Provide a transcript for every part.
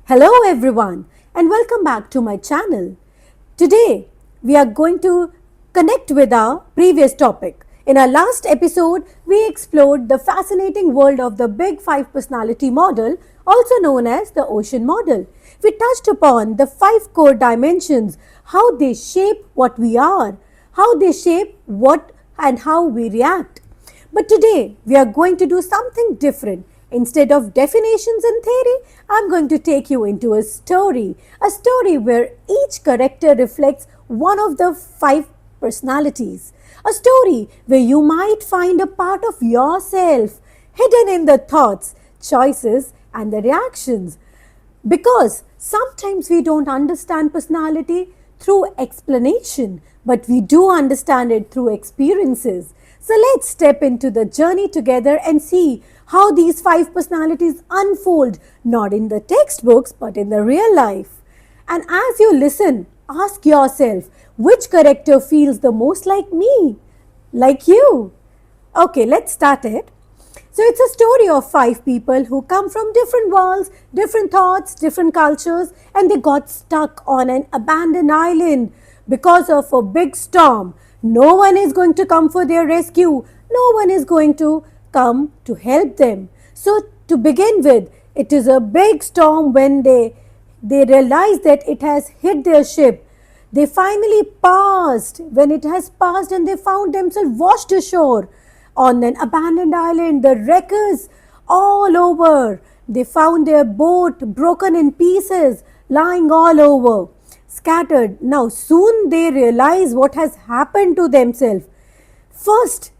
Hello everyone and welcome back to my channel. Today we are going to connect with our previous topic. In our last episode, we explored the fascinating world of the Big Five personality model, also known as the ocean model. We touched upon the five core dimensions, how they shape what we are, how they shape what and how we react. But today we are going to do something different. Instead of definitions and theory, I'm going to take you into a story where each character reflects one of the five personalities. A story where you might find a part of yourself hidden in the thoughts, choices, and the reactions. Because sometimes we don't understand personality through explanation, but we do understand it through experiences. So let's step into the journey together and see how these five personalities unfold, not in the textbooks, but in the real life. And as you listen, ask yourself, which character feels the most like me? Like you? Okay, let's start it. So it's a story of five people who come from different worlds, different thoughts, different cultures, and they got stuck on an abandoned island because of a big storm. No one is going to come for their rescue. No one is going to come to help them. So to begin with, it is a big storm when they realize that it has hit their ship. They finally passed. When it has passed and they found themselves washed ashore on an abandoned island, the wreckers all over. They found their boat broken in pieces, lying all over, scattered. Now soon they realize what has happened to themselves. First,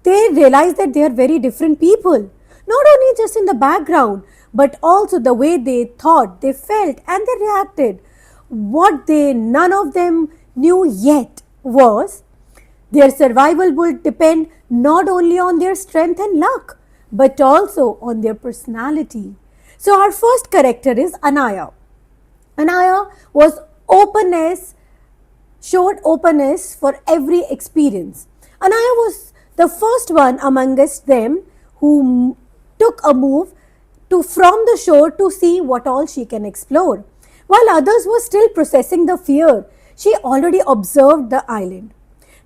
they realize that they are very different people. Not only just in the background, but also the way they thought, they felt, and they reacted. What none of them knew yet was their survival would depend not only on their strength and luck, but also on their personality. So our first character is Anaya. Anaya was openness, showed openness for every experience. Anaya was the first one amongst them who took a move from the shore to see what all she can explore. While others were still processing the fear, she already observed the island.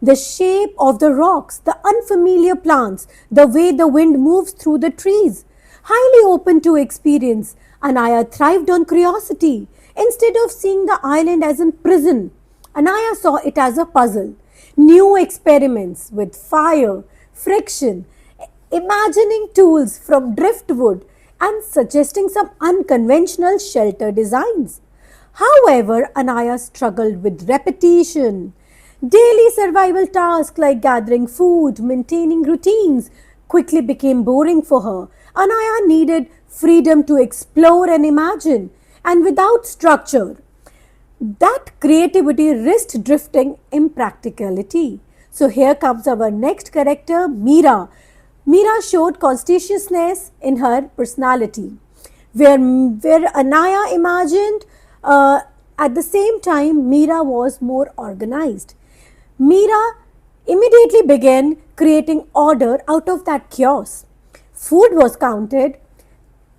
The shape of the rocks, the unfamiliar plants, the way the wind moves through the trees. Highly open to experience, Anaya thrived on curiosity. Instead of seeing the island as a prison, Anaya saw it as a puzzle. New experiments with fire, friction, imagining tools from driftwood, and suggesting some unconventional shelter designs. However, Anaya struggled with repetition. Daily survival tasks like gathering food, maintaining routines quickly became boring for her. Anaya needed freedom to explore and imagine, and without structure, that creativity risked drifting impracticality. So here comes our next character, Meera. Meera showed conscientiousness in her personality, where Anaya imagined. At the same time, Meera was more organized. Meera immediately began creating order out of that chaos. Food was counted,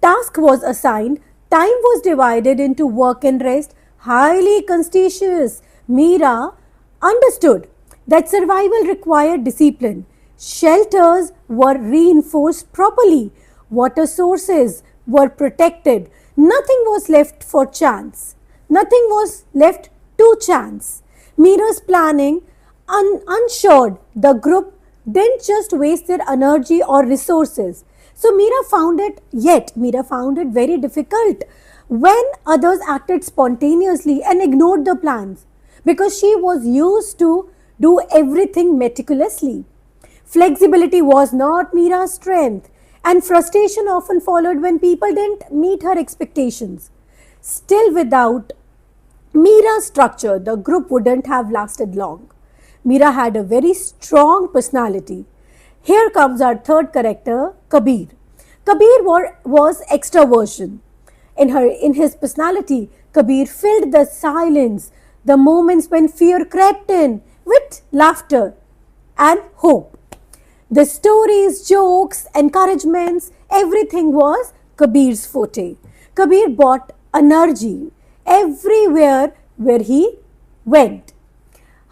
task was assigned, time was divided into work and rest. Highly conscientious, Meera understood that survival required discipline. Shelters were reinforced properly. Water sources were protected. Nothing was left for chance. Nothing was left to chance. Meera's planning ensured the group didn't just waste their energy or resources. So Meera found it very difficult when others acted spontaneously and ignored the plans, because she was used to do everything meticulously. Flexibility was not Meera's strength, and frustration often followed when people didn't meet her expectations. Still, without Meera's structure, the group wouldn't have lasted long. Meera had a very strong personality. Here comes our third character, Kabir. Kabir was extraversion. In his personality, Kabir filled the silence, the moments when fear crept in, with laughter and hope. The stories, jokes, encouragements, everything was Kabir's forte. Kabir brought energy everywhere where he went.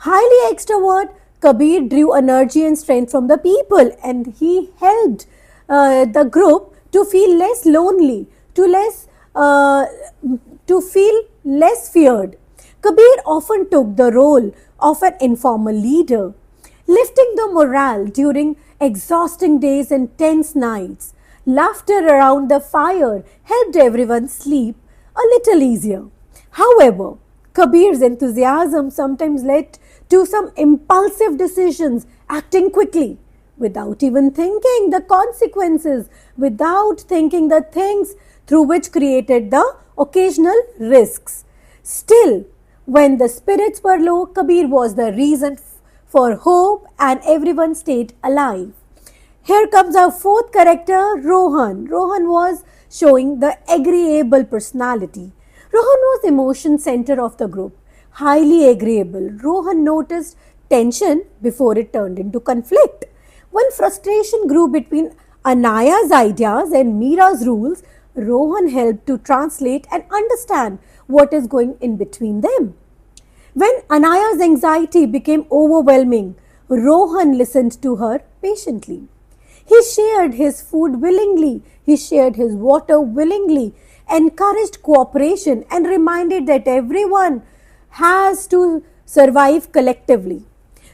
Highly extrovert, Kabir drew energy and strength from the people, and he helped the group to feel less lonely, to feel less feared. Kabir often took the role of an informal leader, lifting the morale during exhausting days and tense nights. Laughter around the fire helped everyone sleep a little easier. However, Kabir's enthusiasm sometimes led to some impulsive decisions, acting quickly, without even thinking the consequences, without thinking the things through which created the occasional risks. Still, when the spirits were low, Kabir was the reason for hope and everyone stayed alive. Here comes our fourth character, Rohan. Rohan was showing the agreeable personality. Rohan was emotion center of the group, highly agreeable. Rohan noticed tension before it turned into conflict. When frustration grew between Anaya's ideas and Mira's rules, Rohan helped to translate and understand what is going in between them. When Anaya's anxiety became overwhelming, Rohan listened to her patiently. He shared his food willingly, he shared his water willingly, encouraged cooperation, and reminded that everyone has to survive collectively.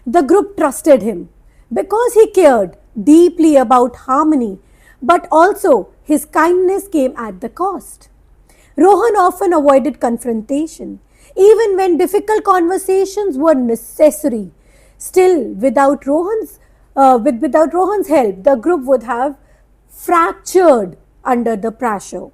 The group trusted him because he cared deeply about harmony, but also his kindness came at the cost. Rohan often avoided confrontation, even when difficult conversations were necessary. Still, without Rohan's help, the group would have fractured under the pressure.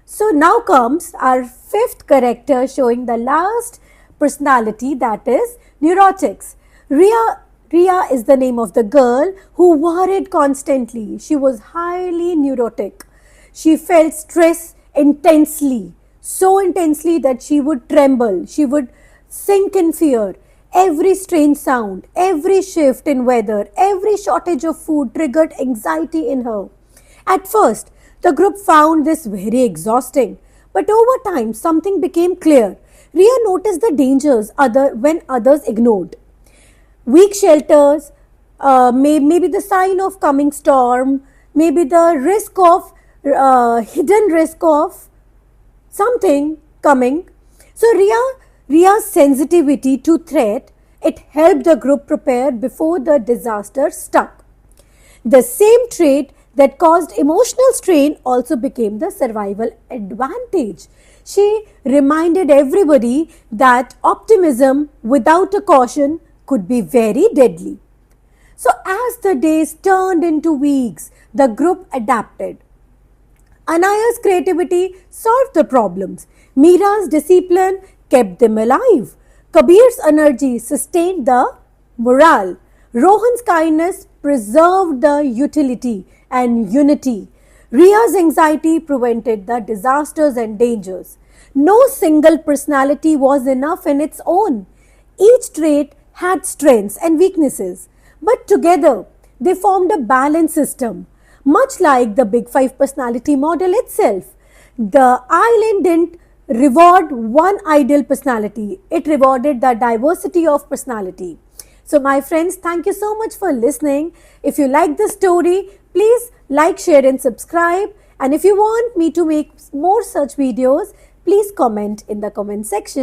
So now comes our fifth character, showing the last personality, that is neurotics. Ria is the name of the girl who worried constantly. She was highly neurotic. She felt stress intensely, so intensely that she would tremble. She would sink in fear. Every strange sound, every shift in weather, every shortage of food triggered anxiety in her. At first, the group found this very exhausting, but over time something became clear. Ria noticed the dangers when others ignored. Weak shelters, maybe the sign of coming storm, maybe the hidden risk of something coming. So Ria's sensitivity to threat, it helped the group prepare before the disaster struck. The same trait that caused emotional strain also became the survival advantage. She reminded everybody that optimism without a caution could be very deadly. So as the days turned into weeks, the group adapted. Anaya's creativity solved the problems. Mira's discipline kept them alive. Kabir's energy sustained the morale. Rohan's kindness preserved the utility and unity. Ria's anxiety prevented the disasters and dangers. No single personality was enough in its own. Each trait had strengths and weaknesses, but together they formed a balanced system, much like the Big Five personality model itself. The island didn't reward one ideal personality, it rewarded the diversity of personality. So my friends, thank you so much for listening. If you like this story, please like, share and subscribe. And if you want me to make more such videos, please comment in the comment section.